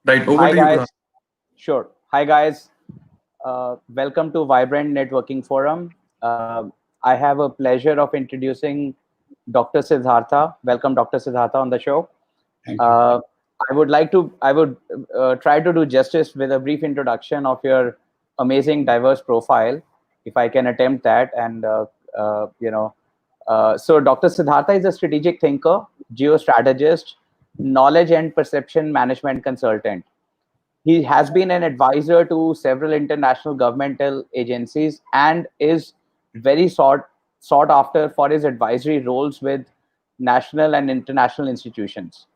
Right, over Hi to you, guys. Kunal. Sure. Hi guys. Welcome to Vibrant Networking Forum. I have a pleasure of introducing Dr. Siddhartha. Welcome, Dr. Siddhartha, on the show. Thank you. Uh, I would try to do justice with a brief introduction of your amazing, diverse profile, if I can attempt that. So Dr. Siddhartha is a strategic thinker, geostrategist, knowledge and perception management consultant. He has been an advisor to several international governmental agencies and is very sought after for his advisory roles with national and international institutions.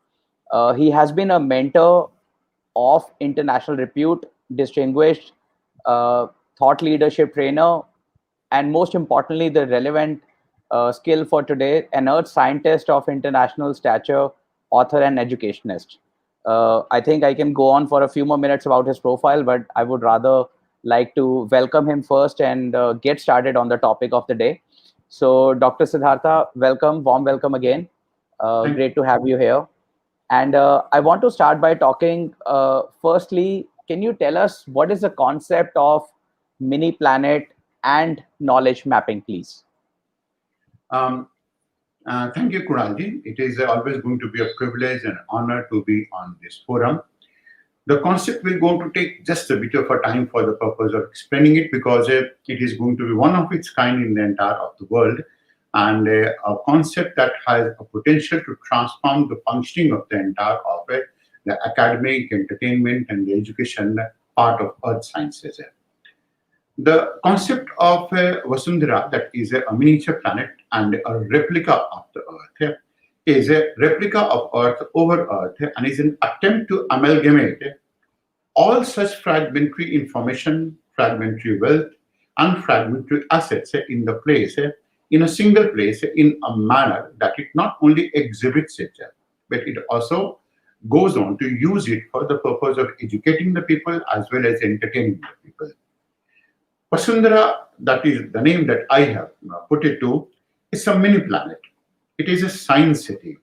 He has been a mentor of international repute, distinguished thought leadership trainer, and most importantly, the relevant skill for today, an earth scientist of international stature, author, and educationist. I think I can go on for a few more minutes about his profile, but I would rather like to welcome him first and get started on the topic of the day. So, Dr. Siddhartha, welcome, warm welcome again. Thank Great to have you here. And I want to start by talking. Firstly, can you tell us what is the concept of mini planet and knowledge mapping, please? um, Thank you, Kunalji. It is always going to be a privilege and honor to be on this forum. The concept will going to take just a bit of a time for the purpose of explaining it because it is going to be one of its kind in the entire of the world and a concept that has a potential to transform the functioning of the entire of it, the academic, entertainment, and the education part of earth sciences. The concept of Vasundhara, that is a miniature planet and a replica of the Earth, is a replica of Earth over Earth and is an attempt to amalgamate all such fragmentary information, fragmentary wealth, and fragmentary assets in the place, in a single place, in a manner that it not only exhibits it, but it also goes on to use it for the purpose of educating the people as well as entertaining the people. Vasundhara, that is the name that I have put it to, is a mini planet. It is a science city.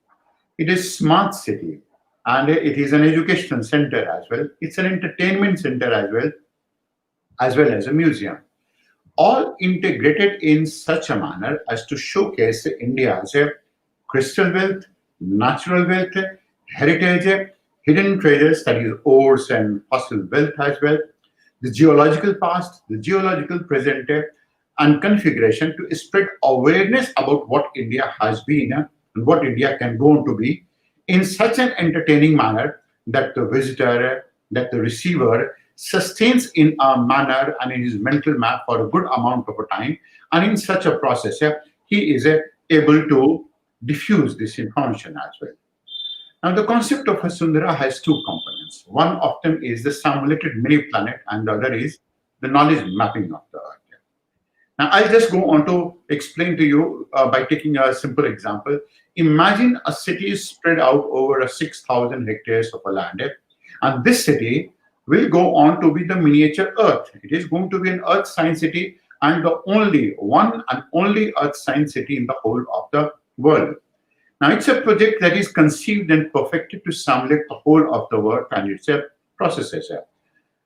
It is smart city. And it is an educational center as well. It's an entertainment center as well as a museum. All integrated in such a manner as to showcase India's crystal wealth, natural wealth, heritage, hidden treasures, that is ores and fossil wealth as well, the geological past, the geological present, and configuration to spread awareness about what India has been and what India can go on to be in such an entertaining manner that the visitor, that the receiver sustains in a manner and in his mental map for a good amount of a time. And in such a process, he is able to diffuse this information as well. Now, the concept of a Sundara has two components. One of them is the simulated mini planet, and the other is the knowledge mapping of the Earth. Now, I'll just go on to explain to you by taking a simple example. Imagine a city spread out over a 6,000 hectares of a land, and this city will go on to be the miniature Earth. It is going to be an Earth science city and the only one and only Earth science city in the whole of the world. Now, it's a project that is conceived and perfected to simulate the whole of the work and its processes.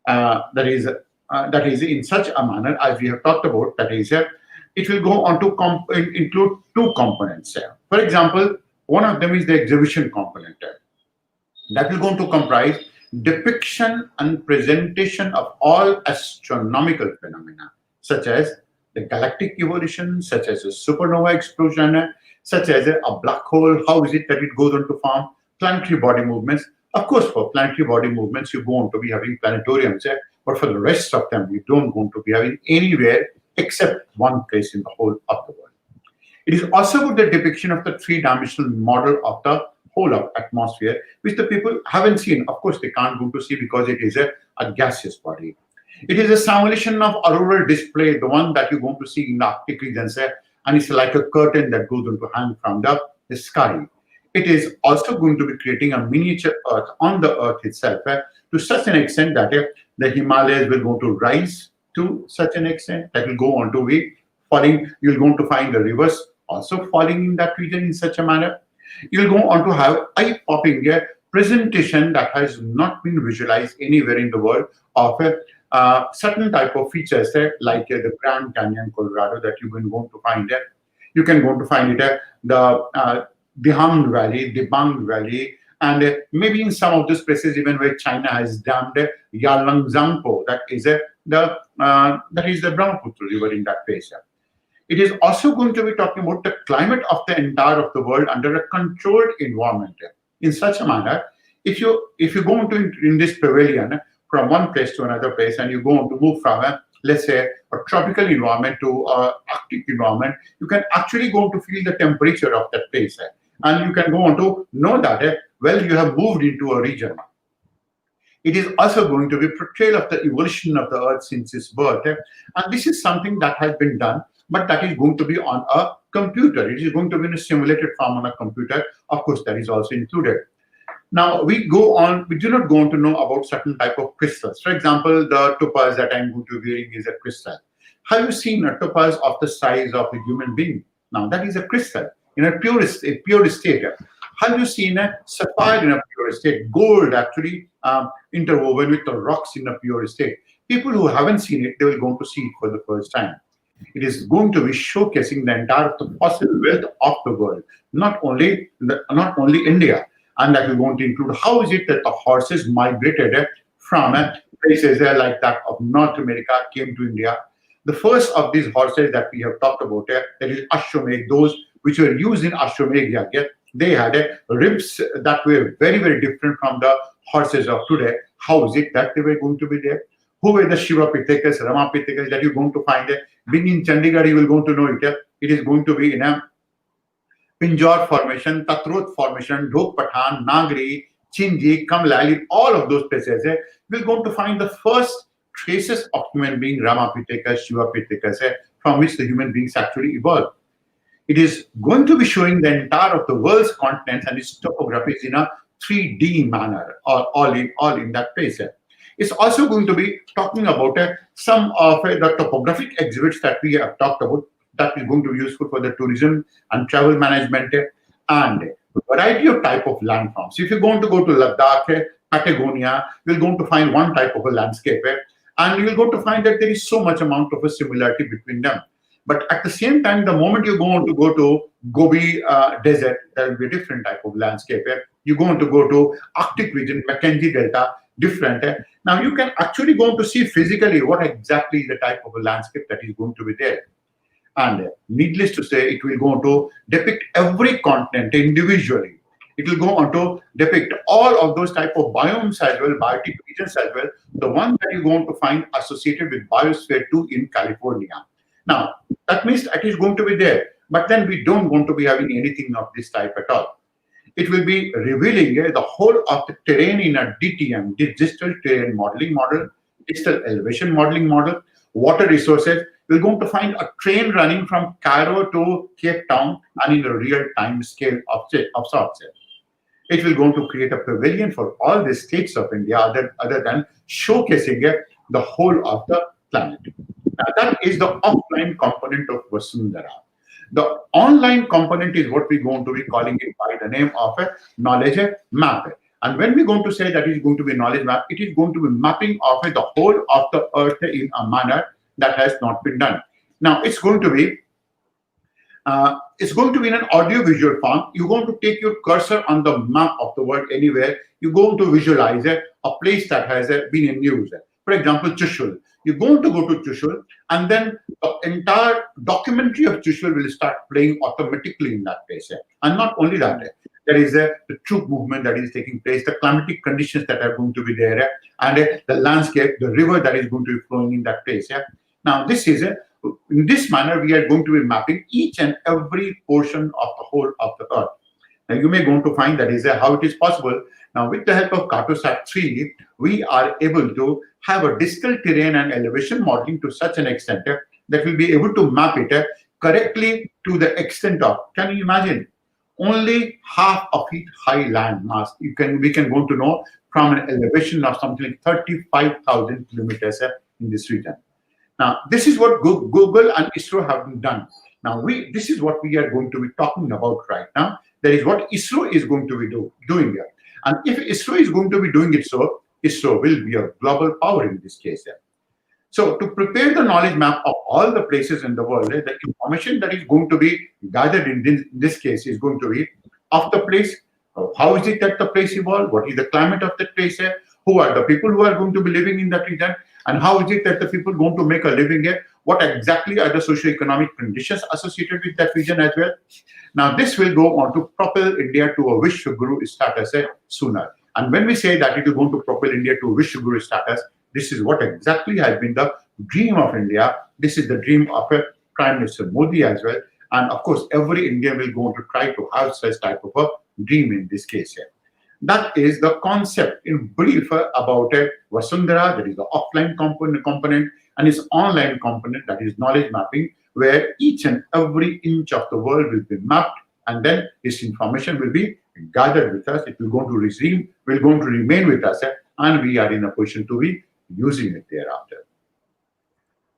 That is in such a manner as we have talked about. That is, it will go on to include two components. For example, one of them is the exhibition component. That will going to comprise depiction and presentation of all astronomical phenomena, such as the galactic evolution, such as a supernova explosion, such as a black hole. How is it that it goes on to form? Planetary body movements. Of course, for planetary body movements, you go on to be having planetariums, but for the rest of them, you don't going to be having anywhere except one place in the whole of the world. It is also about the depiction of the three-dimensional model of the whole of atmosphere, which the people haven't seen. Of course, they can't go to see because it is a gaseous body. It is a simulation of auroral display, the one that you're going to see in the Arctic regions, and it's like a curtain that goes on to hang from the sky. It is also going to be creating a miniature Earth on the Earth itself to such an extent that the Himalayas will go to rise to such an extent that will go on to be falling. You're going to find the rivers also falling in that region in such a manner. You'll go on to have eye-popping presentation that has not been visualized anywhere in the world of a certain type of features like the Grand Canyon, Colorado, that you can go to find it. You can go to find it the Debang Valley, and maybe in some of those places even where China has dammed Yarlangzangpo, that is the Brahmaputra River in that place. It is also going to be talking about the climate of the entire of the world under a controlled environment. In such a manner, if you go into in this pavilion from one place to another place, and you go on to move from let's say a tropical environment to Arctic environment, you can actually go to feel the temperature of that place, and you can go on to know that well, you have moved into a region. It is also going to be portrayal of the evolution of the Earth since its birth, and this is something that has been done, but that is going to be on a computer. It is going to be in a simulated form on a computer. Of course, that is also included. Now we go on. We do not go on to know about certain type of crystals. For example, the topaz that I'm going to be wearing is a crystal. Have you seen a topaz of the size of a human being? Now that is a crystal in a pure state. Have you seen a sapphire in a pure state? Gold actually interwoven with the rocks in a pure state. People who haven't seen it, they will go to see it for the first time. It is going to be showcasing the entire fossil wealth of the world, not only India, and that will going to include how is it that the horses migrated from places like that of North America came to India. The first of these horses that we have talked about, that is Ashwamedh, those which were used in Ashwamedh Yagya, they had ribs that were very, very different from the horses of today. How is it that they were going to be there? Who were the Shiva Pitakas, Rama Pitakas that you're going to find there? Being in Chandigarh, you will go to know it. It is going to be in a Pinjore formation, Tatrot formation, Dhok Pathan, Nagri, Chinji, Kamlal, all of those places. We're going to find the first traces of human being, Rama Pitakas, Shiva Pitakas, from which the human beings actually evolved. It is going to be showing the entire of the world's continents and its topographies in a 3D manner, all in that place. It's also going to be talking about some of the topographic exhibits that we have talked about that is going to be useful for the tourism and travel management, and a variety of type of landforms. If you're going to go to Ladakh, Patagonia, you're going to find one type of a landscape, and you're going to find that there is so much amount of a similarity between them. But at the same time, the moment you go to Gobi Desert, there will be a different type of landscape. You're going to go to Arctic region, Mackenzie Delta, different. Now you can actually go to see physically what exactly is the type of a landscape that is going to be there. And needless to say, it will go on to depict every continent individually. It will go on to depict all of those type of biomes as well, biotic regions as well, the one that you're going to find associated with Biosphere 2 in California. Now, that means that is going to be there, but then we don't want to be having anything of this type at all. It will be revealing the whole of the terrain in a DTM, digital terrain modeling model, digital elevation modeling model, water resources. We're going to find a train running from Cairo to Cape Town and in a real time scale of sorts. It will going to create a pavilion for all the states of India other than showcasing the whole of the planet. Now, that is the offline component of Vasundhara. The online component is what we're going to be calling it by the name of a knowledge map. And when we're going to say that is going to be a knowledge map, it is going to be mapping of the whole of the earth in a manner that has not been done. Now it's going to be in an audio visual form. You're going to take your cursor on the map of the world anywhere. You're going to visualize a place that has been in use. For example, Chushul. You're going to go to Chushul, and then the entire documentary of Chushul will start playing automatically in that place. And not only that, there is the troop movement that is taking place, the climatic conditions that are going to be there, and the landscape, the river that is going to be flowing in that place. Now, this is in this manner we are going to be mapping each and every portion of the whole of the earth. Now, you may going to find that is how it is possible. Now, with the help of Cartosat 3, we are able to have a digital terrain and elevation modeling to such an extent that we'll be able to map it correctly to the extent of, can you imagine, only half of it high land mass. We can go to know from an elevation of something like 35,000 kilometers in this region. Now, this is what Google and ISRO have done. Now, this is what we are going to be talking about right now. That is what ISRO is going to be doing here. And if ISRO is going to be doing it so, ISRO will be a global power in this case. So to prepare the knowledge map of all the places in the world, the information that is going to be gathered in this case is going to be of the place, how is it that the place evolved, what is the climate of that place, who are the people who are going to be living in that region, and how is it that the people going to make a living here, what exactly are the socio-economic conditions associated with that region as well. Now this will go on to propel India to a Vishwaguru status sooner. And when we say that it is going to propel India to Vishwaguru status, this is what exactly has been the dream of India. This is the dream of Prime Minister Modi as well. And of course, every Indian will go to try to have such type of a dream in this case here. That is the concept in brief about Vasundhara, that is the offline component, and its online component, that is knowledge mapping, where each and every inch of the world will be mapped, and then this information will be gathered with us. It will going to remain with us, and we are in a position to be using it thereafter.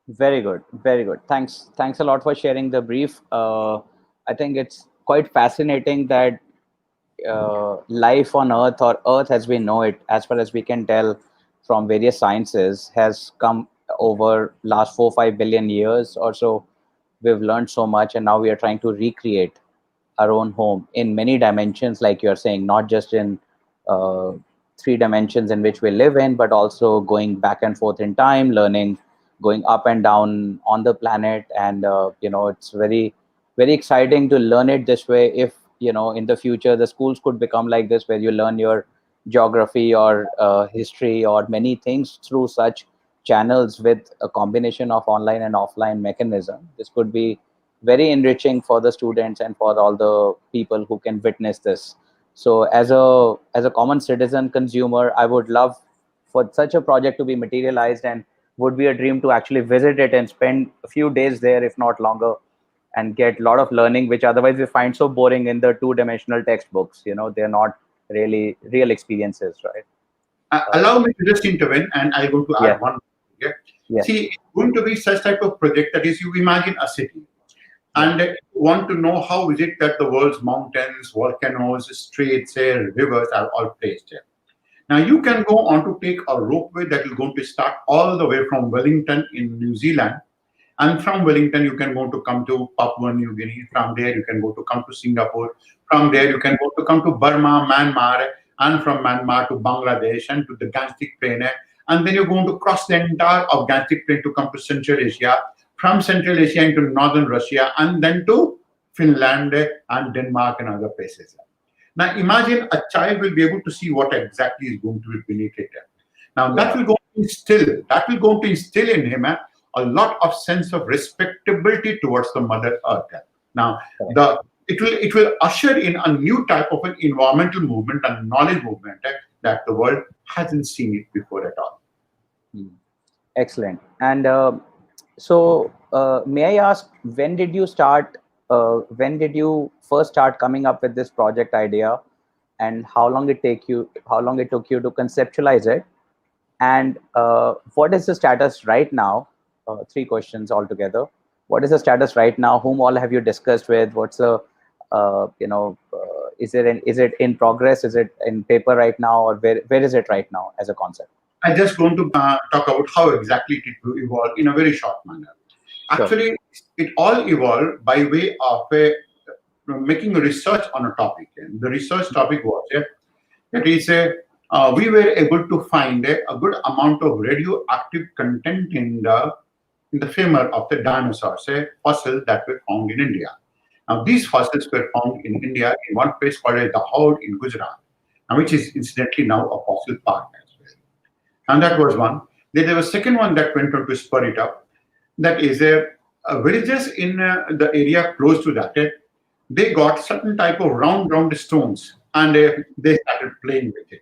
Very good, very good. Thanks a lot for sharing the brief. I think it's quite fascinating that life on Earth, or Earth as we know it, as far as we can tell from various sciences, has come over last 4-5 billion years or so. We've learned so much, and now we are trying to recreate our own home in many dimensions, like you're saying, not just in uh, 3 dimensions in which we live in, but also going back and forth in time, learning, going up and down on the planet. And it's very, very exciting to learn it this way. If in the future the schools could become like this, where you learn your geography or history or many things through such channels with a combination of online and offline mechanism, this could be very enriching for the students and for all the people who can witness this. So as a common citizen consumer, I would love for such a project to be materialized, and would be a dream to actually visit it and spend a few days there, if not longer, and get a lot of learning, which otherwise we find so boring in the two-dimensional textbooks. They're not really real experiences, right? Allow me to just intervene, and I'm going to Yeah. add one. Yeah. Yeah. See, it's going to be such type of project that is, you imagine a city, and you want to know how is it that the world's mountains, volcanoes, straits, rivers are all placed here. Now you can go on to take a ropeway that is going to start all the way from Wellington in New Zealand, and from Wellington you can go to come to Papua New Guinea. From there you can go to come to Singapore. From there you can go to come to Burma, Myanmar, and from Myanmar to Bangladesh and to the Gangetic Plain. And then you're going to cross the entire of Gangetic Plain to come to Central Asia. From Central Asia into northern Russia, and then to Finland and Denmark and other places. Now imagine a child will be able to see what exactly is going to be beneath it. Now that will go to instill in him a lot of sense of respectability towards the Mother Earth. Now it will usher in a new type of an environmental movement and knowledge movement that the world hasn't seen it before at all. Excellent. And so may I ask, when did you start? When did you first start coming up with this project idea, and how long it took you to conceptualize it, and what is the status right now? 3 questions altogether. What is the status right now? Whom all have you discussed with? What's the is it in progress? Is it in paper right now, or where is it right now as a concept? I just going to talk about how exactly it will evolve in a very short manner. Sure. Actually, it all evolved by way of making a research on a topic. And the research topic was that is we were able to find a good amount of radioactive content in the femur of the dinosaurs, fossils that were found in India. Now, these fossils were found in India in one place called the Howd in Gujarat, which is incidentally now a fossil park as well. And that was one. Then there was a second one that went on to spur it up. That is villagers in the area close to that. They got certain type of round stones, and they started playing with it.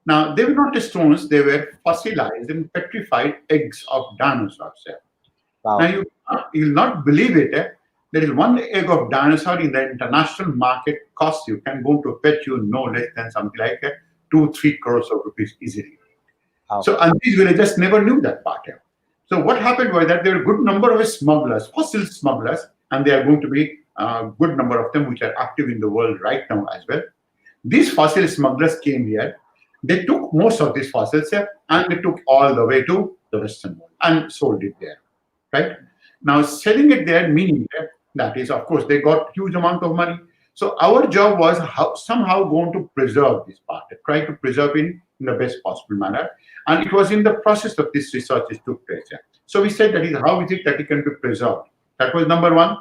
Now, they were not stones, they were fossilized and petrified eggs of dinosaurs. Wow. Now, you'll not believe it. There is one egg of dinosaur in the international market costs you can go to fetch you no less than something like 2-3 crores of rupees easily. Wow. So, and these villagers never knew that part. So what happened was that there were a good number of smugglers, fossil smugglers, and there are going to be a good number of them which are active in the world right now as well. These fossil smugglers came here. They took most of these fossils and they took all the way to the Western world and sold it there. Right now, selling it there meaning that is, of course, they got huge amount of money. So our job was somehow going to preserve this part, try to preserve it in the best possible manner. And it was in the process of this research it took place. So we said that is how is it that it can be preserved. That was number one.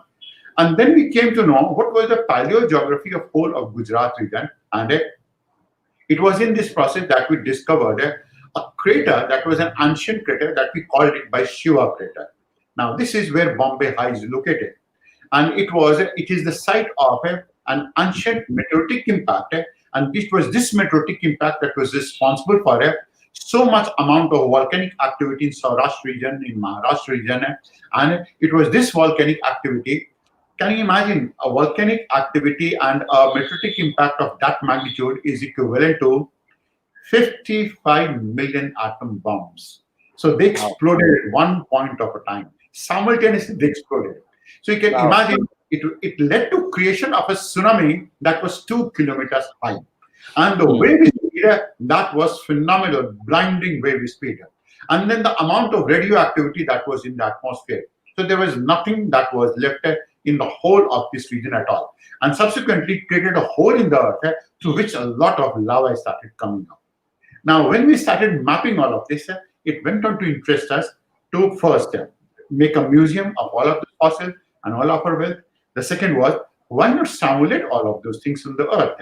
And then we came to know what was the paleogeography of whole of Gujarat region. And it was in this process that we discovered a crater that was an ancient crater that we called it by Shiva crater. Now, this is where Bombay High is located. And it is the site of an ancient meteoritic impact. And it was this meteoritic impact that was responsible for so much amount of volcanic activity in Saurashtra region, in Maharashtra region. And it was this volcanic activity. Can you imagine a volcanic activity and a meteoritic impact of that magnitude is equivalent to 55 million atom bombs. So they exploded at one point of a time. Simultaneously, they exploded. So you can imagine it led to creation of a tsunami that was 2 kilometers high. And the wave speed, that was phenomenal, blinding wave speed. And then the amount of radioactivity that was in the atmosphere. So there was nothing that was left in the whole of this region at all. And subsequently created a hole in the earth through which a lot of lava started coming up. Now, when we started mapping all of this, it went on to interest us to first make a museum of all of the fossils and all of our wealth. The second was, why not simulate all of those things in the earth,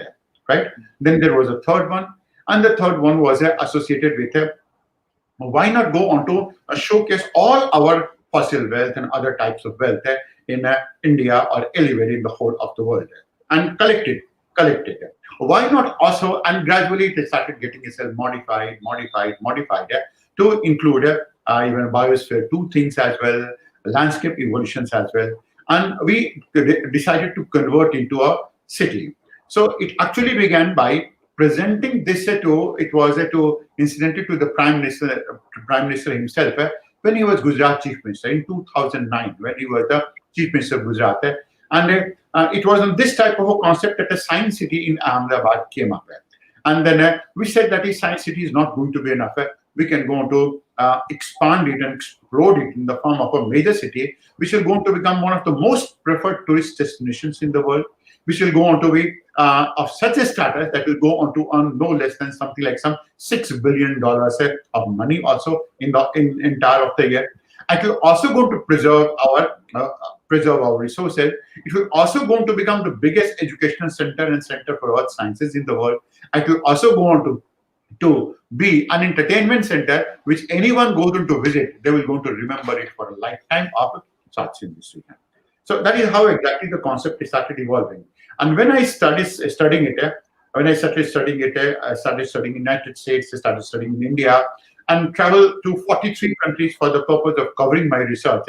right? Then there was a third one, and the third one was associated with why not go on to showcase all our fossil wealth and other types of wealth in India or anywhere in the whole of the world and collect it. Why not also, and gradually it started getting itself modified to include even biosphere 2 things as well, landscape evolutions as well. And we decided to convert into a city. So it actually began by presenting this incidentally to the Prime Minister himself when he was Gujarat Chief Minister in 2009, when he was the Chief Minister of Gujarat. And it was on this type of a concept that a science city in Ahmedabad came up. And then we said that a science city is not going to be enough. We can go on to expand it and explode it in the form of a major city, which will go on to become one of the most preferred tourist destinations in the world, which will go on to be of such a status that will go on to earn no less than something like some $6 billion of money also in the entire of the year. It will also go to preserve our resources. It will also go on to become the biggest educational center and center for earth sciences in the world. It will also go on to be an entertainment center which anyone goes on to visit, they will go on to remember it for a lifetime of such in this region. So that is how exactly the concept started evolving. And when I started studying it, I started studying in United States, I started studying in India, and traveled to 43 countries for the purpose of covering my research.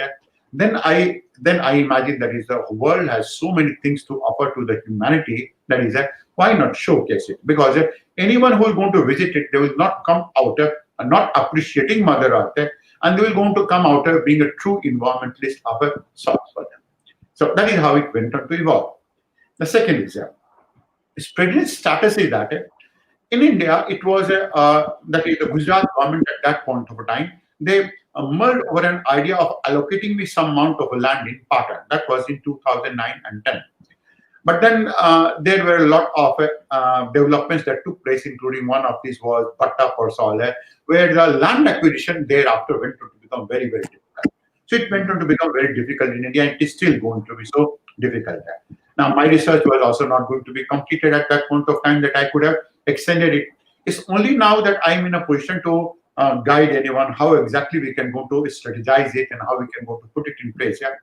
Then I imagined that is the world has so many things to offer to the humanity. That is, why not showcase it? Because anyone who is going to visit it, they will not come out not appreciating Mother Earth, and they will going to come out being a true environmentalist of a sort for them. So that is how it went on to evolve. The second is spreading status is that in India, it was that is the Gujarat government at that point of time. They mulled over an idea of allocating me some amount of land in Patan. That was in 2009 and 10. But then there were a lot of developments that took place, including one of these was Patta Parsal, where the land acquisition thereafter went on to become very, very difficult. So it went on to become very difficult in India, and it is still going to be so difficult there. Now, my research was also not going to be completed at that point of time that I could have extended it. It's only now that I'm in a position to guide anyone how exactly we can go to strategize it and how we can go to put it in place. Yeah?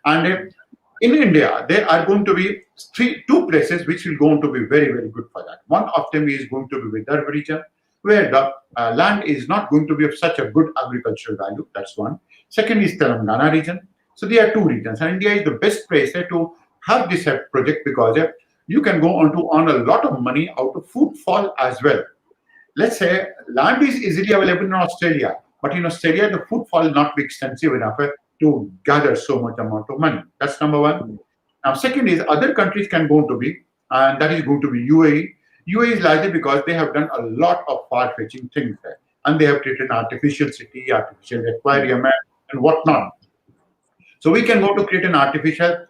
And in India, there are going to be two places which will going to be very, very good for that. One of them is going to be Vidarbha region, where the land is not going to be of such a good agricultural value. That's one. Second is Telangana region. So there are two regions, and India is the best place to have this project because you can go on to earn a lot of money out of footfall as well. Let's say land is easily available in Australia, but in Australia the footfall will not be extensive enough to gather so much amount of money. That's number one. Now, second is other countries can go to be, and that is going to be UAE. UAE is largely because they have done a lot of far-fetching things there, and they have created an artificial city, artificial aquarium, and whatnot. So we can go to create an artificial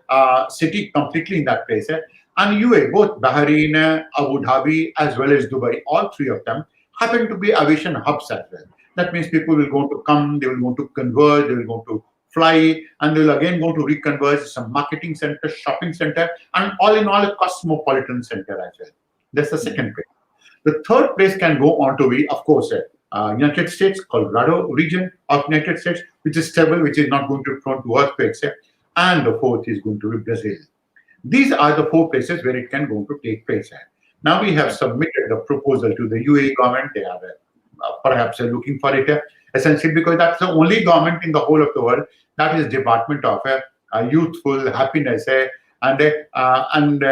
city completely in that place. And UAE, both Bahrain, Abu Dhabi, as well as Dubai, all three of them happen to be aviation hubs as well. That means people will go to come, they will go to converge, they will go to fly, and they will again go to reconverge some marketing center, shopping center, and all in all a cosmopolitan center as well. That's the second place. The third place can go on to be, of course, United States, Colorado region of United States, which is stable, which is not going to be prone to earthquakes. And the fourth is going to be Brazil. These are the four places where it can go to take place. Now we have submitted the proposal to the UAE government. They are perhaps looking for it, essentially because that's the only government in the whole of the world that is Department of Youthful Happiness and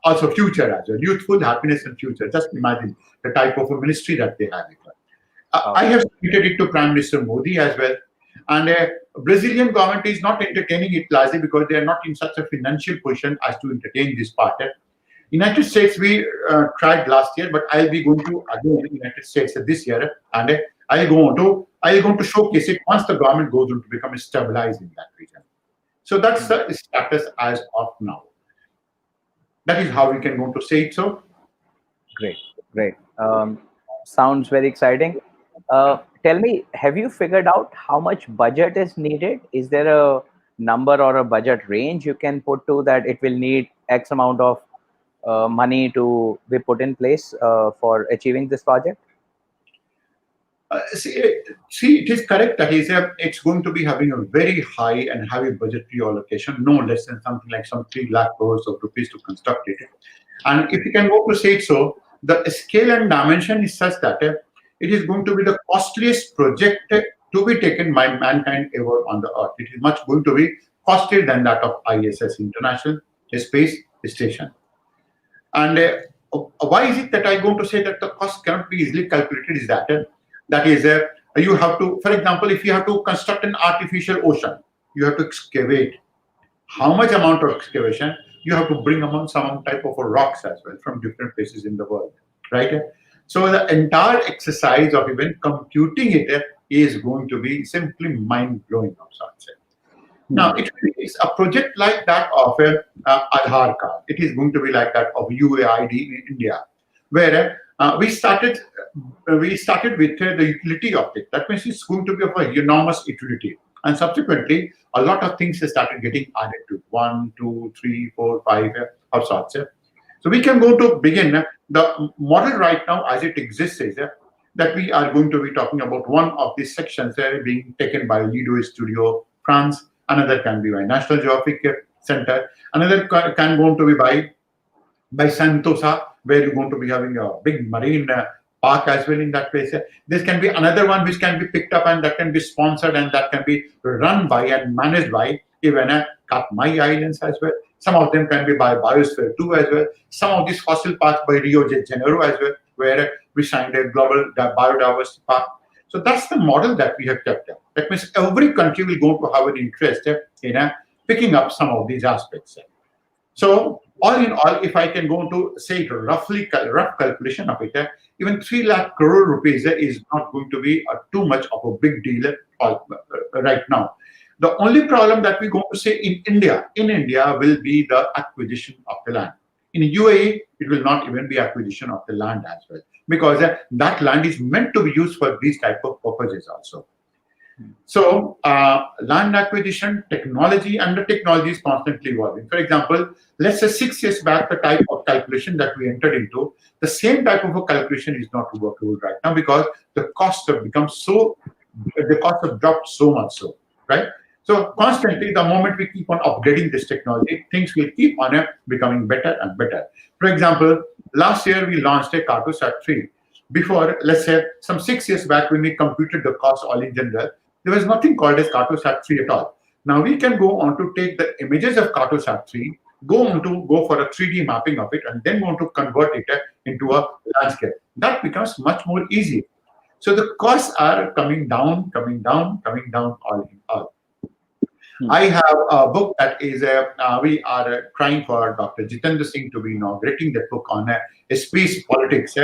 also future as well. Youthful happiness and future. Just imagine the type of a ministry that they have. I have submitted it to Prime Minister Modi as well. And Brazilian government is not entertaining it largely because they are not in such a financial position as to entertain this part. United States, we tried last year, but I'll be going to again United States this year, and I'll go on to showcase it once the government goes on to become stabilized in that region. So that's the status as of now. That is how we can go on to say it. So Great. Sounds very exciting. Tell me, have you figured out how much budget is needed? Is there a number or a budget range you can put to that it will need X amount of money to be put in place for achieving this project? See, it is correct that it's going to be having a very high and heavy budgetary allocation, no less than something like some 3 lakh crores of rupees to construct it. And if you can go to say it so, the scale and dimension is such that it is going to be the costliest project to be taken by mankind ever on the earth. It is much going to be costlier than that of ISS, International Space Station. And why is it that I'm going to say that the cost cannot be easily calculated? Is that is you have to, for example, if you have to construct an artificial ocean, you have to excavate. How much amount of excavation? You have to bring among some type of rocks as well from different places in the world, right? So the entire exercise of even computing it is going to be simply mind-blowing of sorts. Now, it is a project like that of Aadhaar card. It is going to be like that of UAID in India, where we started with the utility of it. That means it's going to be of a enormous utility. And subsequently, a lot of things started getting added to 1, 2, 3, 4, 5 of sorts. So we can go to begin. The model right now as it exists is that we are going to be talking about one of these sections being taken by Lido Studio France, another can be by National Geographic Center, another can go to be by Sentosa, where you're going to be having a big marine park as well in that place. This can be another one which can be picked up and that can be sponsored and that can be run by and managed by even Katmai Islands as well. Some of them can be by Biosphere 2 as well. Some of these fossil parks by Rio de Janeiro as well, where we signed a global biodiversity park. So that's the model that we have kept up. That means every country will go to have an interest in picking up some of these aspects. So all in all, if I can go to say rough calculation of it, even 3 lakh crore rupees is not going to be too much of a big deal right now. The only problem that we're going to say in India will be the acquisition of the land. In UAE, it will not even be acquisition of the land as well, because that land is meant to be used for these type of purposes also. So land acquisition, technology, and the technology is constantly evolving. For example, let's say 6 years back, the type of calculation that we entered into, the same type of a calculation is not workable right now because the costs have dropped so much so, right? So constantly, the moment we keep on upgrading this technology, things will keep on becoming better and better. For example, last year we launched a Cartosat 3. Before, let's say some 6 years back, when we computed the cost all in general, there was nothing called as Cartosat 3 at all. Now we can go on to take the images of Cartosat 3, go for a 3D mapping of it, and then want to convert it into a landscape. That becomes much more easy. So the costs are coming down all in all. I have a book that is we are trying for Dr. Jitendra Singh to be inaugurating that book on space politics.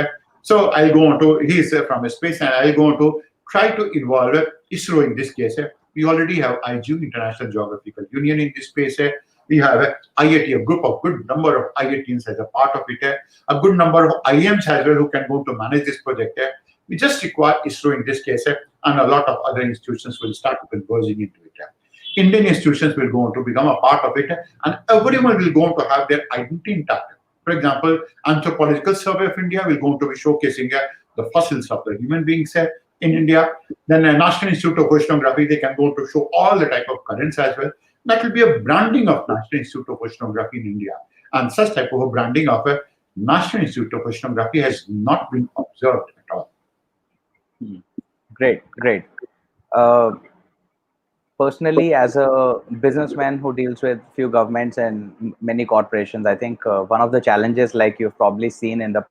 So I'll go on to, he is from space, and I'll go on to try to involve ISRO in this case. We already have IGU, International Geographical Union, in this space. We have IIT, a group of good number of IITs as a part of it, a good number of IMs as well who can go to manage this project. We just require ISRO in this case, and a lot of other institutions will start converging into it. Indian institutions will go on to become a part of it, and everyone will go on to have their identity intact. For example, Anthropological Survey of India will go on to be showcasing the fossils of the human beings in India. Then a National Institute of Oceanography, they can go on to show all the type of currents as well. That will be a branding of National Institute of Oceanography in India. And such type of a branding of a National Institute of Oceanography has not been observed at all. Great, great. Uh, Personally, as a businessman who deals with few governments and many corporations, I think one of the challenges, like you've probably seen in the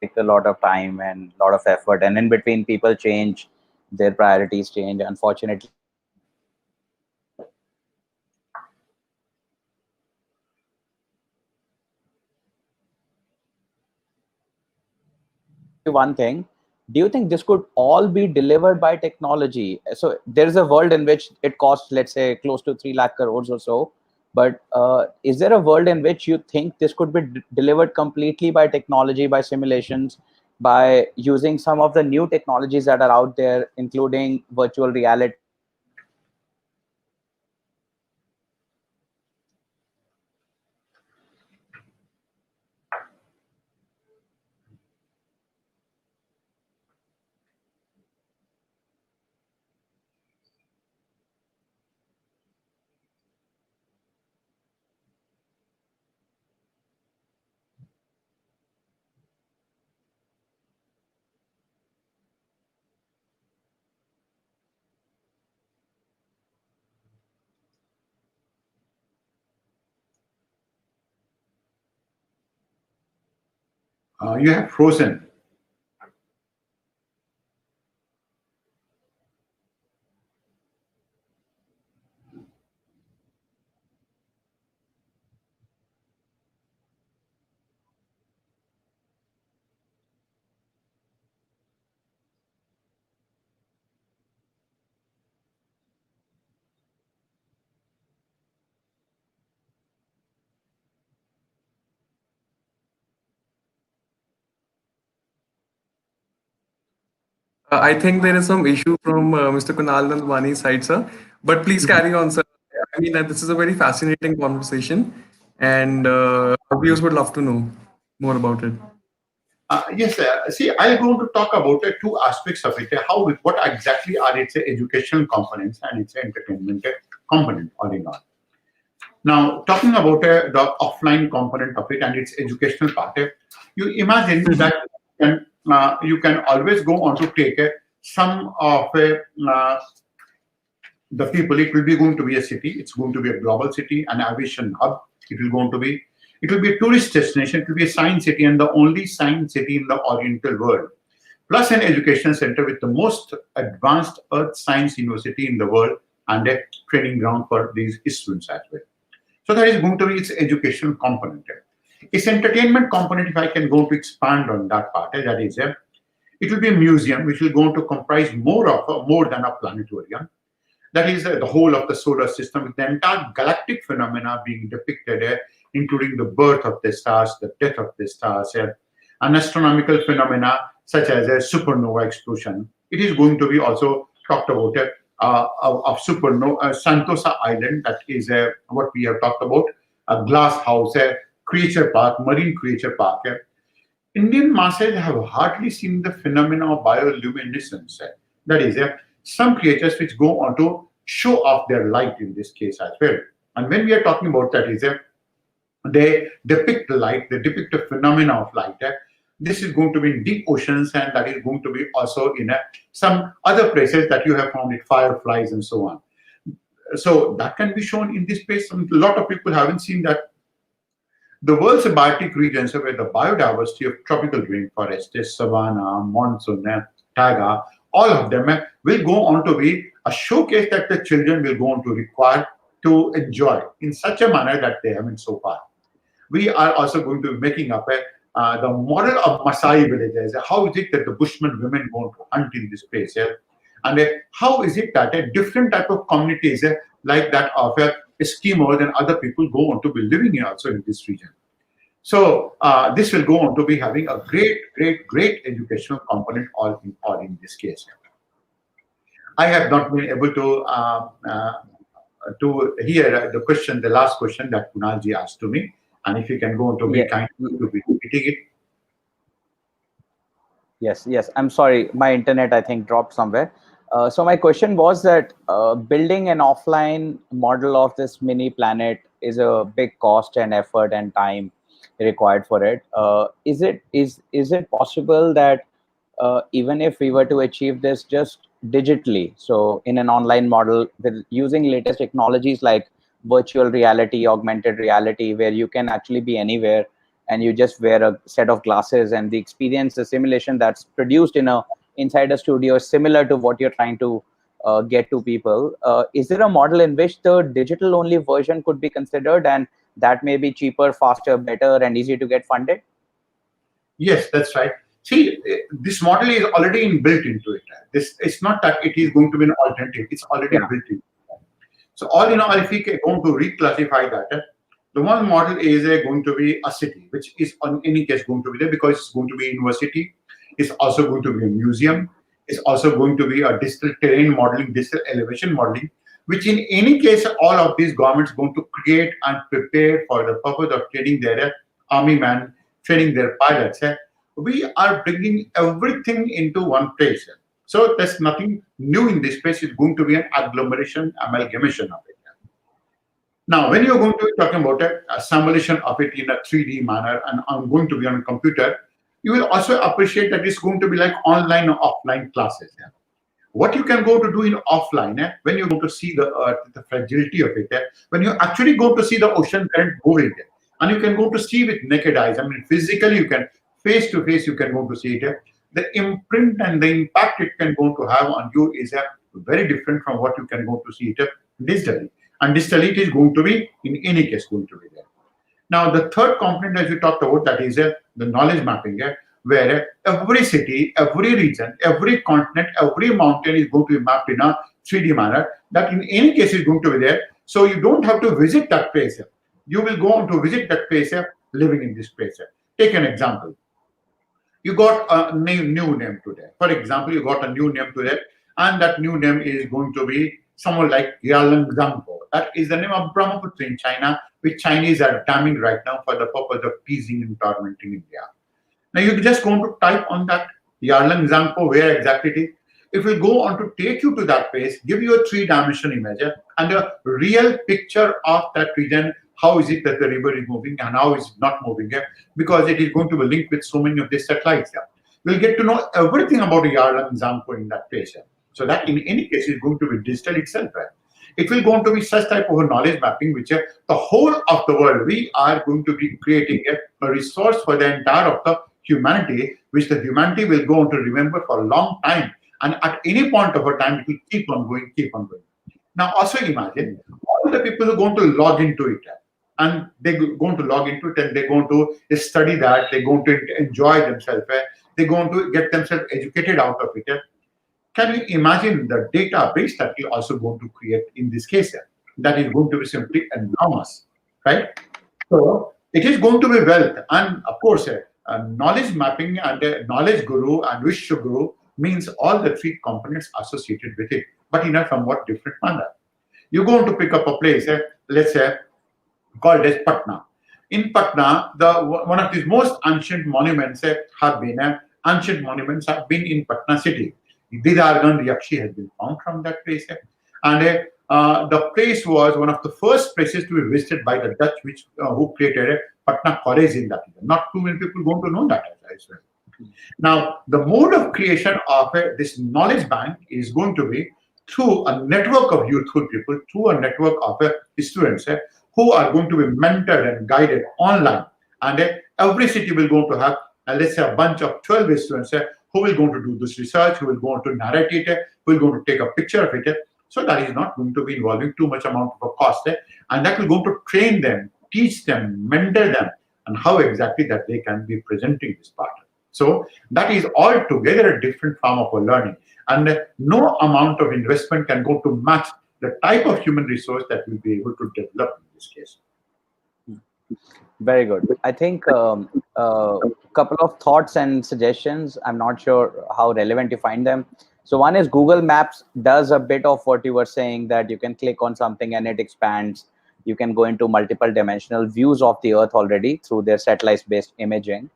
take a lot of time and a lot of effort, and in between people change, their priorities change. Unfortunately, one thing, do you think this could all be delivered by technology? So there is a world in which it costs, let's say, close to 3 lakh crores or so, but is there a world in which you think this could be delivered completely by technology, by simulations, by using some of the new technologies that are out there, including virtual reality? You have frozen. I think there is some issue from Mr. Kunal Nandwani's side, sir. But please carry on, sir. I mean, this is a very fascinating conversation, and our viewers would love to know more about it. Yes, see, I'm going to talk about two aspects of it. What exactly are its educational components and its entertainment component, all in all. Now, talking about the offline component of it and its educational part, you imagine that you can always go on to take some of the people. It will be going to be a city. It's going to be a global city, an aviation hub. It will be a tourist destination. It will be a science city, and the only science city in the Oriental world. Plus an education center with the most advanced earth science university in the world and a training ground for these students as well. So that is going to be its educational component. Its entertainment component, if I can go to expand on that part, that is, it will be a museum which will go to comprise more than a planetarium. That is the whole of the solar system with the entire galactic phenomena being depicted, including the birth of the stars, the death of the stars, and astronomical phenomena such as a supernova explosion. It is going to be also talked about of supernova, Santosa Island, that is what we have talked about, a glass house, a creature park, marine creature park. Indian masses have hardly seen the phenomena of bioluminescence. That is, some creatures which go on to show off their light in this case as well. And when we are talking about that, is they depict light, they depict the phenomena of light. This is going to be in deep oceans, and that is going to be also in some other places that you have found it, fireflies and so on. So that can be shown in this place. A lot of people haven't seen that. The world's biotic regions where the biodiversity of tropical rainforest, savanna, monsoon, taiga, all of them will go on to be a showcase that the children will go on to require to enjoy in such a manner that they haven't so far. We are also going to be making up the model of Maasai villages. How is it that the Bushman women go to hunt in this place? And how is it that a different type of communities like that of Eskimos and other people go on to be living in also in this region? So this will go on to be having a great educational component all in this case. I have not been able to hear the question, the last question that Kunalji asked to me, and if you can go on to be kind to be repeating it. Yes. I'm sorry, my internet I think dropped somewhere. So my question was that building an offline model of this mini planet is a big cost and effort and time required for it. Is it possible that even if we were to achieve this just digitally, so in an online model with using latest technologies like virtual reality, augmented reality, where you can actually be anywhere and you just wear a set of glasses and the experience, the simulation that's produced inside a studio is similar to what you're trying to get to people. Is there a model in which the digital only version could be considered, and that may be cheaper, faster, better, and easy to get funded? Yes, that's right. See, this model is already built into it. This it's not that it is going to be an alternative. It's already built in. So all in all, if we are going to reclassify that, the one model is going to be a city, which is in any case going to be there because it's going to be a university. It's also going to be a museum. It's also going to be a digital terrain modeling, digital elevation modeling, which in any case, all of these governments going to create and prepare for the purpose of training their army man, training their pilots. We are bringing everything into one place. So there's nothing new in this space. It's going to be an agglomeration, amalgamation of it. Now, when you're going to be talking about a simulation of it in a 3D manner, and I'm going to be on a computer, you will also appreciate that it's going to be like online or offline classes. What you can go to do in offline, when you go to see the earth, the fragility of it, when you actually go to see the ocean current moving, and you can go to see with naked eyes. I mean, physically, you can face to face, you can go to see it. The imprint and the impact it can go to have on you is very different from what you can go to see it digitally. And digitally, it is going to be, in any case, going to be there. Now, the third component, as we talked about, that is the knowledge mapping, where every city, every region, every continent, every mountain is going to be mapped in a 3D manner. That in any case is going to be there. So you don't have to visit that place. You will go on to visit that place living in this place. Take an example. You got a new name today. For example, you got a new name today, and that new name is going to be someone like Yalang Zangpo. That is the name of Brahmaputra in China, which Chinese are damming right now for the purpose of teasing and tormenting India. Now you're just going to type on that Yarlang Zangpo, where exactly it is. It will go on to take you to that place, give you a 3-dimensional image and a real picture of that region. How is it that the river is moving and how is it not moving? Because it is going to be linked with so many of these satellites. We'll get to know everything about Yarlang Zangpo in that place. So that in any case is going to be digital itself. It will go on to be such type of a knowledge mapping, which the whole of the world, we are going to be creating a resource for the entire of the humanity, which the humanity will go on to remember for a long time. And at any point of a time, it will keep on going. Now, also imagine all the people who are going to log into it, and they're going to log into it, and they're going to study that, they're going to enjoy themselves, they're going to get themselves educated out of it. Can you imagine the database that we're also going to create in this case? That is going to be simply enormous, right? So it is going to be wealth, and of course, knowledge mapping and knowledge guru and Vishwa guru means all the 3 components associated with it, but in a somewhat different manner. You're going to pick up a place, let's say, called as Patna. In Patna, one of the most ancient monuments have been in Patna city. Didargan Yakshi has been found from that place, and the place was one of the first places to be visited by the Dutch, who created Patna College in that region. Not too many people going to know that as well. Now, the mode of creation of this knowledge bank is going to be through a network of youthful people, through a network of students who are going to be mentored and guided online. And every city will go to have, let's say, a bunch of 12 students who will go to do this research, who will go to narrate it, who will go to take a picture of it, So that is not going to be involving too much amount of a cost, and that will going to train them, teach them, mentor them, and how exactly that they can be presenting this part. So that is altogether a different form of a learning, and no amount of investment can go to match the type of human resource that will be able to develop in this case. Very good. I think couple of thoughts and suggestions. I'm not sure how relevant you find them. So one is Google Maps does a bit of what you were saying, that you can click on something and it expands. You can go into multiple dimensional views of the Earth already through their satellite-based imaging,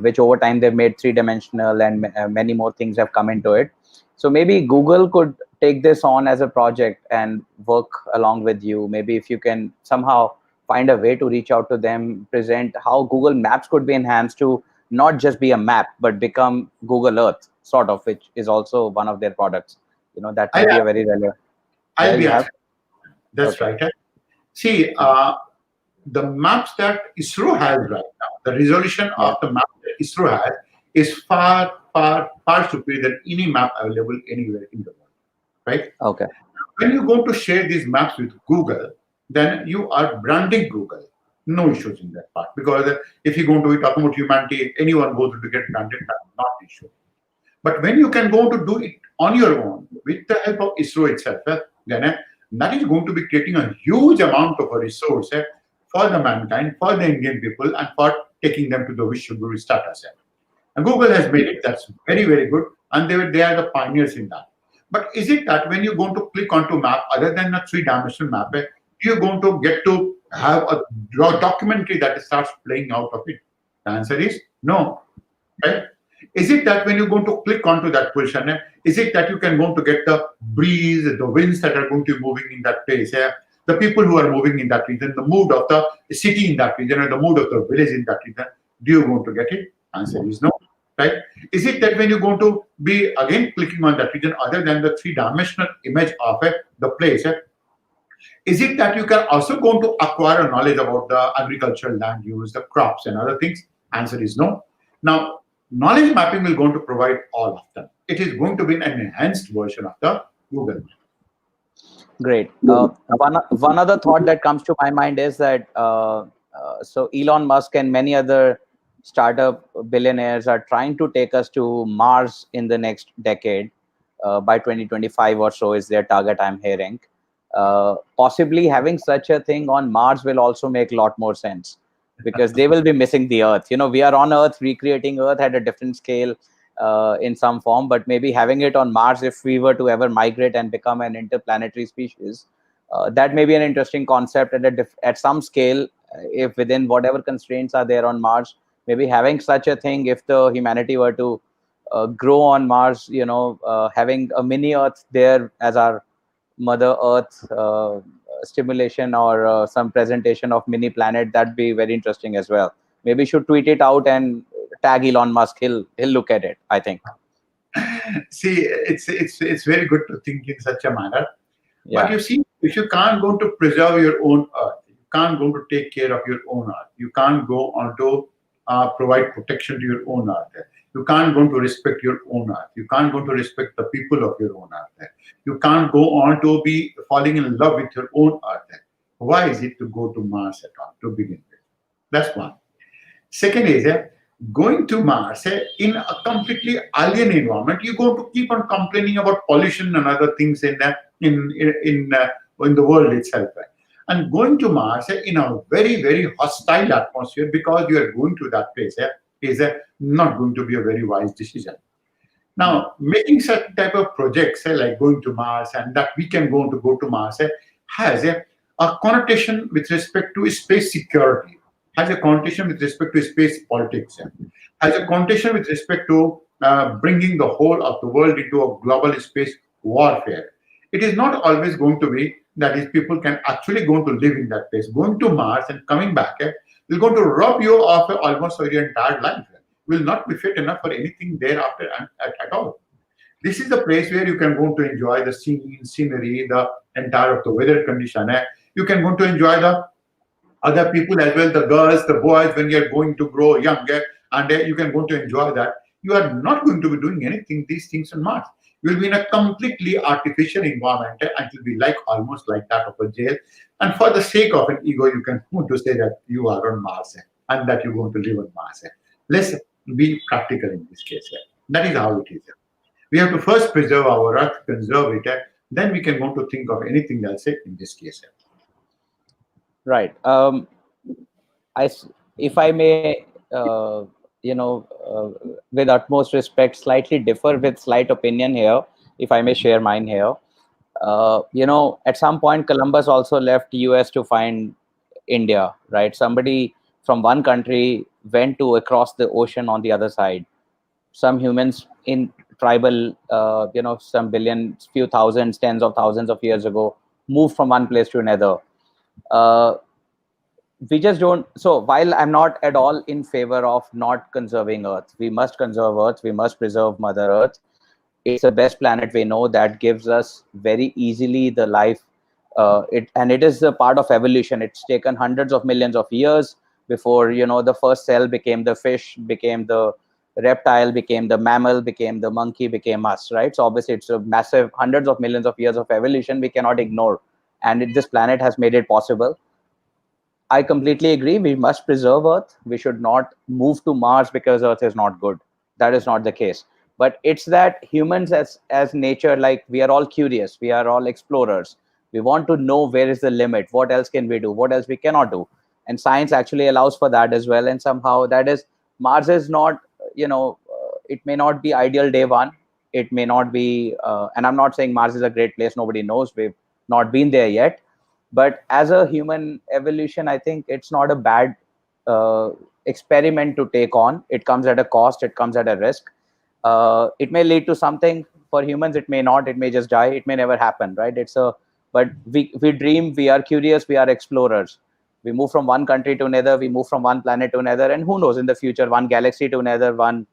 which over time they've made three-dimensional, and many more things have come into it. So maybe Google could take this on as a project and work along with you. Maybe if you can somehow find a way to reach out to them, present how Google Maps could be enhanced to not just be a map, but become Google Earth, sort of, which is also one of their products. That I, might be a very relevant. Yeah, I'll be you have. happy. That's Okay. right. See, the maps that ISRO has right now, the resolution Yeah. of the map that ISRO has is far, far, far superior than any map available anywhere in the world, right? Okay. When you go to share these maps with Google, then you are branding Google. No issues in that part, because if you're going to be talking about humanity, anyone goes to get branded, not issue. But when you can go to do it on your own with the help of ISRO itself, then that is going to be creating a huge amount of a resource for the mankind, for the Indian people, and for taking them to the Vishwaguru status. And Google has made it. That's very, very good. And they are the pioneers in that. But is it that when you're going to click onto map, other than a three-dimensional map, you're going to get to have a documentary that starts playing out of it? The answer is no. Right? Is it that when you're going to click onto that position, is it that you can going to get the breeze, the winds that are going to be moving in that place, the people who are moving in that region, the mood of the city in that region, and the mood of the village in that region? Do you going to get it? Answer is no. Right? Is it that when you're going to be again clicking on that region, other than the three-dimensional image of the place, is it that you can also going to acquire a knowledge about the agricultural land use, the crops and other things? Answer is no. Now, knowledge mapping will going to provide all of them. It is going to be an enhanced version of the Google Map. Great. One other thought that comes to my mind is that so Elon Musk and many other startup billionaires are trying to take us to Mars in the next decade. By 2025 or so is their target, I'm hearing. Possibly having such a thing on Mars will also make a lot more sense, because they will be missing the Earth. We are on Earth, recreating Earth at a different scale in some form, but maybe having it on Mars, if we were to ever migrate and become an interplanetary species, that may be an interesting concept at some scale, if within whatever constraints are there on Mars. Maybe having such a thing, if the humanity were to grow on Mars, having a mini Earth there as our Mother Earth stimulation, or some presentation of mini planet, that'd be very interesting as well. Maybe should tweet it out and tag Elon Musk. He'll look at it, I think. See, it's very good to think in such a manner. Yeah. But you see, if you can't go to preserve your own Earth, you can't go to take care of your own Earth, you can't go on to provide protection to your own Earth, you can't go to respect your own Earth, you can't go to respect the people of your own Earth, you can't go on to be falling in love with your own Earth. Why is it to go to Mars at all to begin with? That's one. Second is going to Mars in a completely alien environment. You're going to keep on complaining about pollution and other things in the world itself. And going to Mars in a very, very hostile atmosphere, because you are going to that place, is not going to be a very wise decision. Now, making such type of projects like going to Mars, and that we can go to Mars, has a connotation with respect to space security, has a connotation with respect to space politics, has a connotation with respect to bringing the whole of the world into a global space warfare. It is not always going to be that is people can actually go to live in that place. Going to Mars and coming back is going to rob you of almost your entire life. Will not be fit enough for anything thereafter at all. This is the place where you can go to enjoy the scenery, the entire of the weather condition. You can go to enjoy the other people as well, the girls, the boys, when you're going to grow younger, and you can go to enjoy that. You are not going to be doing anything, these things on Mars. We'll be in a completely artificial environment, and it will be like almost like that of a jail. And for the sake of an ego, you can want to say that you are on Mars and that you're going to live on Mars. Let's be practical in this case. That is how it is. We have to first preserve our Earth, conserve it, then we can want to think of anything else in this case. Right. If I may, with utmost respect, slightly differ with slight opinion here, if I may share mine here. At some point, Columbus also left US to find India, right? Somebody from one country went to across the ocean on the other side. Some humans in tribal, some billions, few thousands, tens of thousands of years ago, moved from one place to another. Uh, we just don't. So while I'm not at all in favor of not conserving Earth, we must conserve Earth, we must preserve Mother Earth. It's the best planet we know that gives us very easily the life. It is a part of evolution. It's taken hundreds of millions of years before the first cell became the fish, became the reptile, became the mammal, became the monkey, became us, right? So obviously it's a massive hundreds of millions of years of evolution we cannot ignore, and this planet has made it possible. I completely agree. We must preserve Earth. We should not move to Mars because Earth is not good. That is not the case. But it's that humans, as nature, like we are all curious. We are all explorers. We want to know where is the limit. What else can we do? What else we cannot do? And science actually allows for that as well. And somehow that is Mars is not. It may not be ideal day one. It may not be. And I'm not saying Mars is a great place. Nobody knows. We've not been there yet, but as a human evolution, I think it's not a bad uh, experiment to take on. It comes at a cost, it comes at a risk. It may lead to something. For humans it may not, it may just die, it may never happen, right? But we dream, we are curious, we are explorers. We move from one country to another, we move from one planet to another, and who knows, in the future, one galaxy to another, one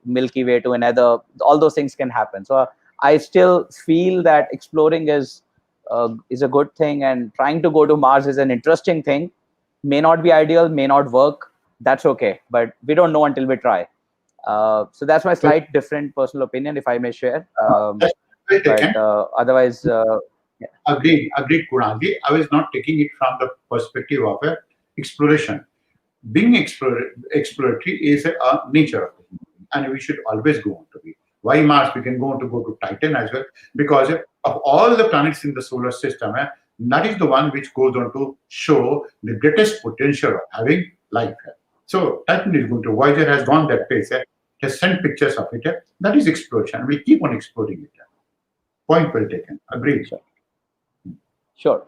Milky Way to another. All those things can happen. So I still feel that exploring is a good thing, and trying to go to Mars is an interesting thing. May not be ideal, may not work. That's okay, but we don't know until we try. So that's my Well, slight different personal opinion, if I may share. that's well taken. But otherwise, yeah. Agreed, Kunalji. I was not taking it from the perspective of exploration. Being exploratory is a nature of the human being, and we should always go on to be. Why Mars? We can go on to go to Titan as well, because of all the planets in the solar system, that is the one which goes on to show the greatest potential of having life. So Titan is going to, Voyager has gone that place, it has sent pictures of it. That is exploration. We keep on exploring it. Point well taken. Agreed. Sure.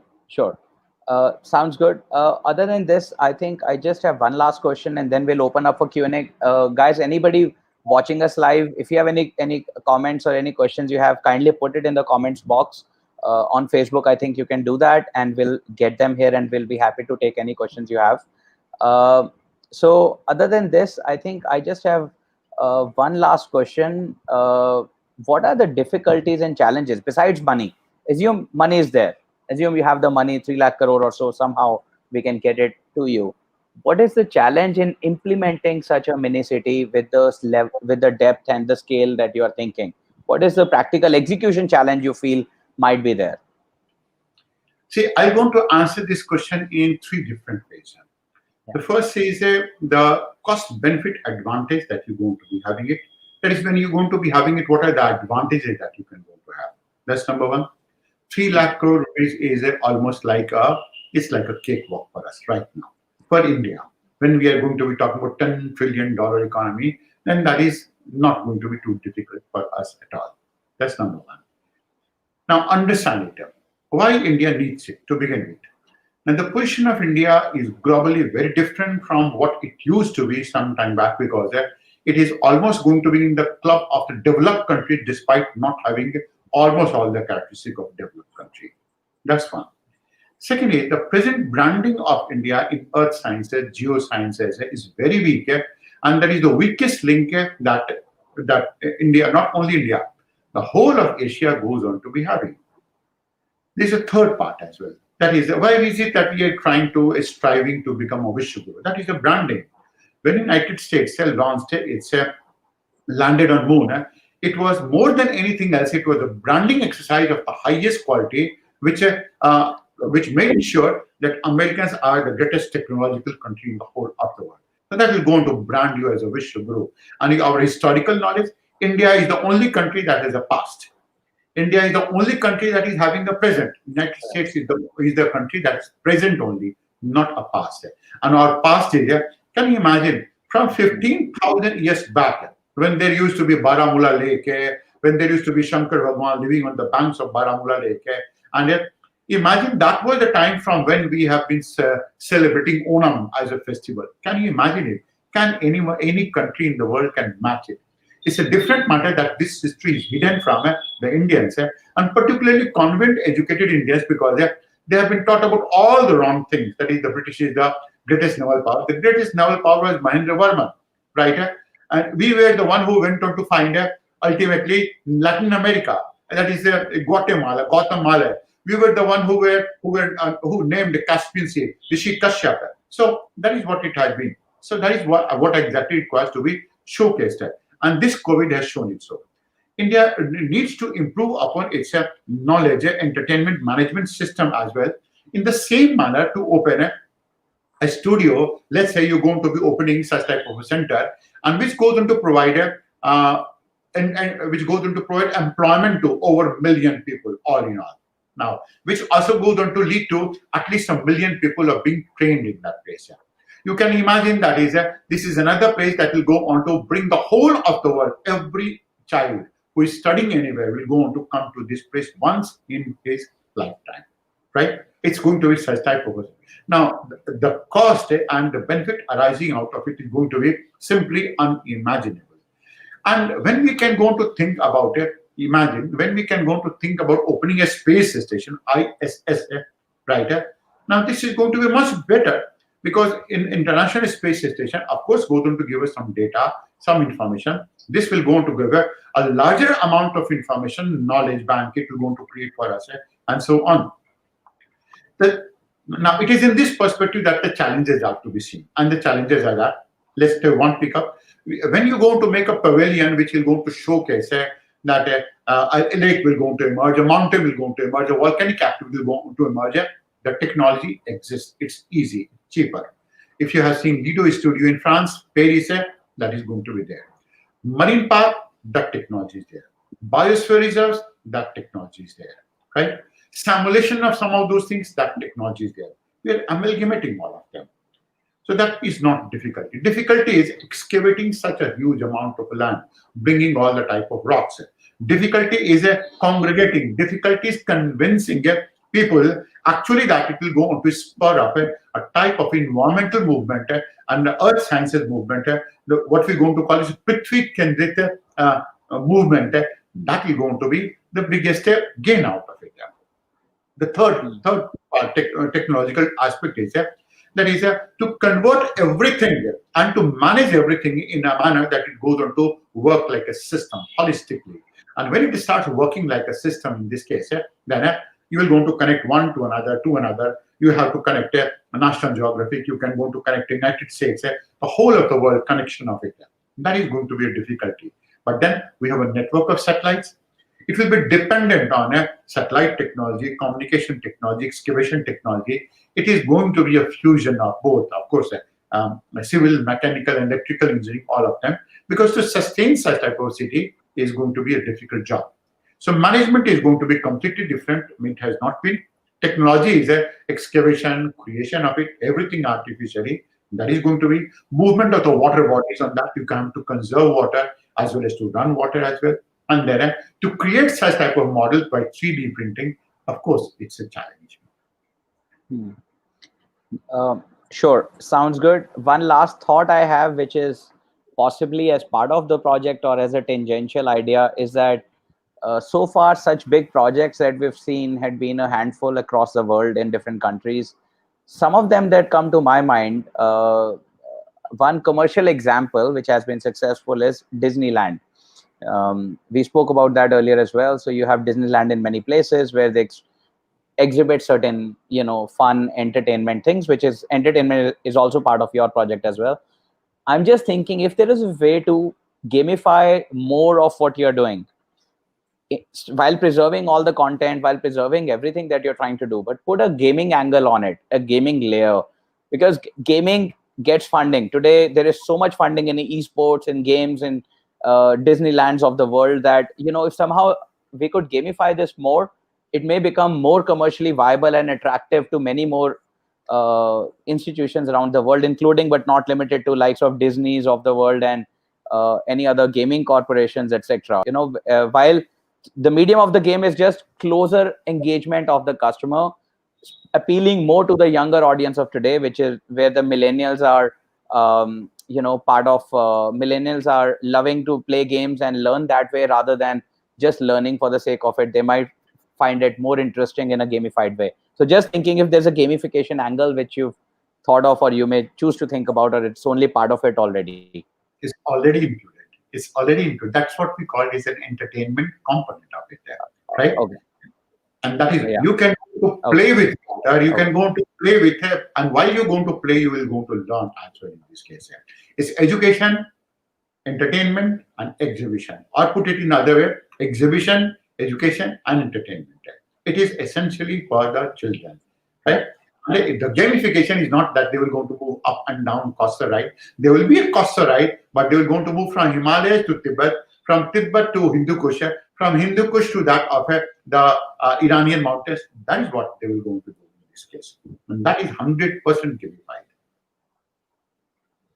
Sounds good. Other than this, I think I just have one last question, and then we'll open up for Q&A. Guys, anybody watching us live, if you have any comments or any questions you have, kindly put it in the comments box on Facebook. I think you can do that, and we'll get them here, and we'll be happy to take any questions you have. So other than this, I think I just have one last question. What are the difficulties and challenges besides money? Assume money is there. Assume you have the money, 3 lakh crore or so, somehow we can get it to you. What is the challenge in implementing such a mini city with the depth and the scale that you are thinking? What is the practical execution challenge you feel might be there? See, I want to answer this question in three different ways. The first is the cost benefit advantage that you're going to be having it. That is, when you're going to be having it, what are the advantages that you can go to have? That's number one. 3 lakh crore rupees is almost like it's like a cakewalk for us right now, for India. When we are going to be talking about $10 trillion economy, then that is not going to be too difficult for us at all. That's number one. Now, understand it. Why India needs it to begin with. And the position of India is globally very different from what it used to be some time back, because it is almost going to be in the club of the developed country despite not having almost all the characteristics of developed country. That's one. Secondly, the present branding of India in earth sciences, geosciences is very weak, and that is the weakest link that India, not only India, the whole of Asia goes on to be having. There's a third part as well. That is, why is it that we are striving to become a Vishwaguru? That is the branding. When the United States launched it's landed on moon, It was more than anything else. It was a branding exercise of the highest quality, which made sure that Americans are the greatest technological country in the whole of the world. So that will go on to brand you as a Vishwaguru. And our historical knowledge, India is the only country that has a past. India is the only country that is having the present. United States is the country that's present only, not a past. And our past is, can you imagine, from 15,000 years back, when there used to be Baramulla Lake, when there used to be Shankar Bhagwan living on the banks of Baramulla Lake, and imagine that was the time from when we have been celebrating Onam as a festival. Can you imagine it? Can any country in the world can match it? It's a different matter that this history is hidden from the Indians, and particularly convent-educated Indians, because they have been taught about all the wrong things. That is, the British is the greatest naval power. The greatest naval power was Mahendra Verma, right? And we were the one who went on to find ultimately Latin America. That is Guatemala. We were the one who named the Caspian Sea, Rishi Kashyap. So that is what it has been. So that is what exactly requires to be showcased. And this COVID has shown it so. India needs to improve upon its knowledge entertainment management system as well. In the same manner, to open a studio, let's say you're going to be opening such type of a center, and which goes on to provide which goes on to provide employment to over 1 million people, all in all. Now, which also goes on to lead to at least 1 million people are being trained in that place. You can imagine that this is another place that will go on to bring the whole of the world. Every child who is studying anywhere will go on to come to this place once in his lifetime, right? It's going to be such type of. Now, the cost and the benefit arising out of it is going to be simply unimaginable. And when we can go on to think about it, imagine when we can go on to think about opening a space station, ISS, right? Now, this is going to be much better. Because in International Space Station, of course, goes on to give us some data, some information. This will go on to give a larger amount of information, knowledge bank it will go on to create for us, and so on. Now, it is in this perspective that the challenges are to be seen. And the challenges are that, let's take one pickup. When you go to make a pavilion, which will go to showcase that a lake will go to emerge, a mountain will go to emerge, a volcanic activity will go to emerge, the technology exists. It's easy, cheaper. If you have seen Lido Studio in France, Paris, that is going to be there. Marine park, that technology is there. Biosphere reserves, that technology is there, right? Simulation of some of those things, that technology is there. We are amalgamating all of them. So that is not difficulty. Difficulty is excavating such a huge amount of land, bringing all the type of rocks. Difficulty is congregating. Difficulty is convincing people actually that it will go on to spur up a type of environmental movement and the earth sciences movement, what we're going to call is Prithvi Kendrit movement, that will going to be the biggest gain out of it. The third technological aspect is that is to convert everything and to manage everything in a manner that it goes on to work like a system holistically. And when it starts working like a system in this case, then you will go to connect one to another, You have to connect a National Geographic. You can go to connect the United States, the whole of the world connection of it. That is going to be a difficulty. But then we have a network of satellites. It will be dependent on satellite technology, communication technology, excavation technology. It is going to be a fusion of both, of course, civil, mechanical, electrical engineering, all of them. Because to sustain such type of city is going to be a difficult job. So management is going to be completely different. I mean, it has not been. Technology is excavation, creation of it, everything artificially. That is going to be movement of the water bodies. On that, you come to conserve water as well as to run water as well. And then to create such type of models by 3D printing, of course, it's a challenge. Sure, sounds good. One last thought I have, which is possibly as part of the project or as a tangential idea, is that so far such big projects that we've seen had been a handful across the world in different countries. Some of them that come to my mind, one commercial example which has been successful is Disneyland. We spoke about that earlier as well. So you have Disneyland in many places where they exhibit certain, fun entertainment things, which is entertainment is also part of your project as well. I'm just thinking if there is a way to gamify more of what you're doing, while preserving all the content, while preserving everything that you're trying to do, but put a gaming angle on it, a gaming layer, because gaming gets funding today. There is so much funding in esports and games and Disneylands of the world, that if somehow we could gamify this more, it may become more commercially viable and attractive to many more institutions around the world, including but not limited to likes of Disney's of the world and any other gaming corporations, etc. While the medium of the game is just closer engagement of the customer, appealing more to the younger audience of today, which is where the millennials are, part of millennials are loving to play games and learn that way rather than just learning for the sake of it. They might find it more interesting in a gamified way. So just thinking if there's a gamification angle which you've thought of, or you may choose to think about, or it's only part of it already. Is already included. It's already included. That's what we call is an entertainment component of it there, right? Okay. And that is, you can go to play with it, or you can go to play with it, and while you're going to play, you will go to learn as well in this case. It's education, entertainment, and exhibition. Or put it in another way, exhibition, education, and entertainment. It is essentially for the children, right? The gamification is not that they will go to move up and down Costa ride. There will be a Costa ride, but they will going to move from Himalayas to Tibet, from Tibet to Hindu Kush, from Hindu Kush to that of the Iranian mountains. That is what they will going to do in this case. And that is 100% gamified.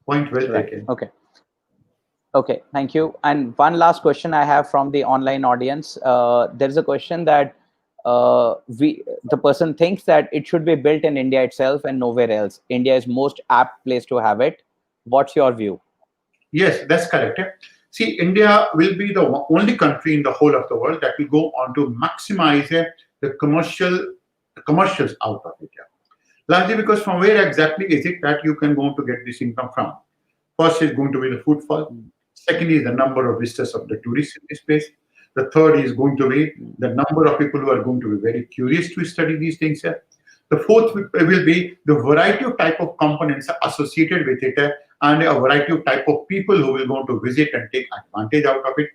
Point well taken. Okay. Okay, thank you. And one last question I have from the online audience. There's a question that the person thinks that it should be built in India itself and nowhere else. India is most apt place to have it. What's your view? Yes, that's correct. See, India will be the only country in the whole of the world that will go on to maximize the commercials out of it. Largely because from where exactly is it that you can go to get this income from? First is going to be the footfall. Second is the number of visitors of the tourists in this place. The third is going to be the number of people who are going to be very curious to study these things. The fourth will be the variety of type of components associated with it, and a variety of type of people who will go to visit and take advantage out of it.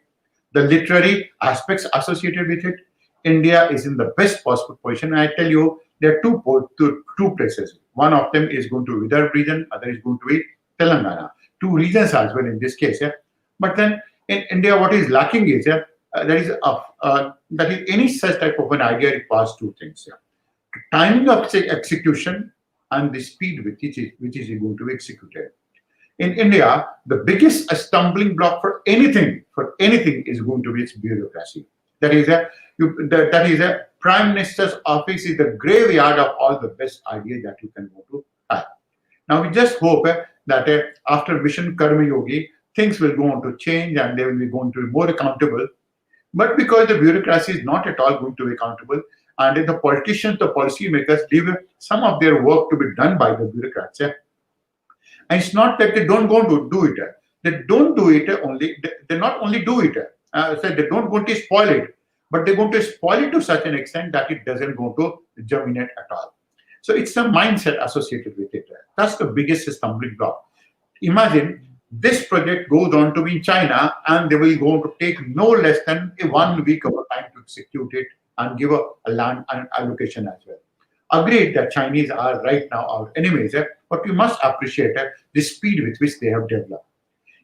The literary aspects associated with it. India is in the best possible position. I tell you, there are two places. One of them is going to be Vidarbha region, other is going to be Telangana. Two regions as well in this case. But then in India, what is lacking is that is any such type of an idea requires two things. Timing of execution and the speed with which is going to be executed. In India, the biggest stumbling block for anything is going to be its bureaucracy. That is a Prime Minister's office is the graveyard of all the best ideas that you can go to have. Now we just hope that after Mission Karma Yogi, things will go on to change and they will be going to be more accountable. But because the bureaucracy is not at all going to be accountable, and the politicians, the policymakers leave some of their work to be done by the bureaucrats. And it's not that they don't go to do it. They don't do it only. They not only do it. So they don't go to spoil it, but they're going to spoil it to such an extent that it doesn't go to germinate at all. So it's a mindset associated with it. That's the biggest stumbling block. Imagine this project goes on to be in China, and they will go to take no less than 1 week of time to execute it and give a land allocation as well. Agreed that Chinese are right now our enemies, but we must appreciate the speed with which they have developed.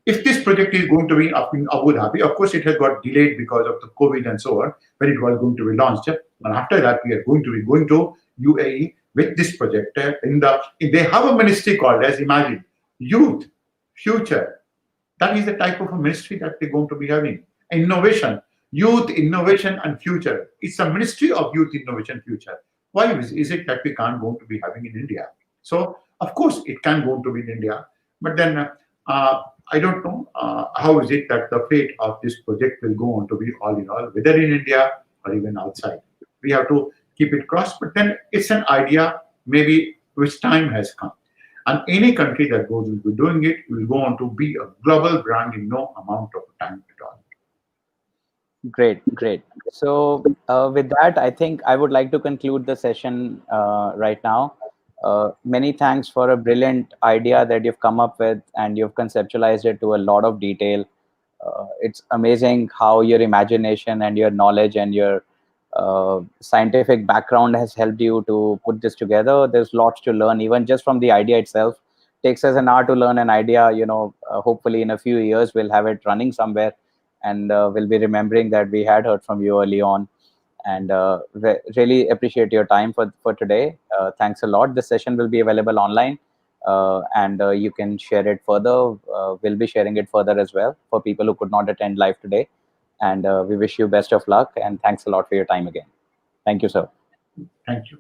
If this project is going to be up in Abu Dhabi, of course it has got delayed because of the COVID and so on, when it was going to be launched. And after that, we are going to be going to UAE with this project. They have a ministry called as, imagine, Youth, Future. That is the type of a ministry that they're going to be having. Innovation, Youth, Innovation, and Future. It's a ministry of Youth, Innovation, Future. Why is it that we can't go to be having in India? So, of course, it can go to be in India. But then I don't know how is it that the fate of this project will go on to be all in all, whether in India or even outside. We have to keep it crossed, but then it's an idea maybe which time has come. And any country that goes into doing it will go on to be a global brand in no amount of time at all. Great. So with that, I think I would like to conclude the session right now. Many thanks for a brilliant idea that you've come up with, and you've conceptualized it to a lot of detail. It's amazing how your imagination and your knowledge and your scientific background has helped you to put this together. There's lots to learn, even just from the idea itself. Takes us an hour to learn an idea. Hopefully in a few years we'll have it running somewhere, and we'll be remembering that we had heard from you early on. And really appreciate your time for today. Thanks a lot. This session will be available online, and you can share it further. We'll be sharing it further as well for people who could not attend live today. And we wish you best of luck, and thanks a lot for your time again. Thank you, sir. Thank you.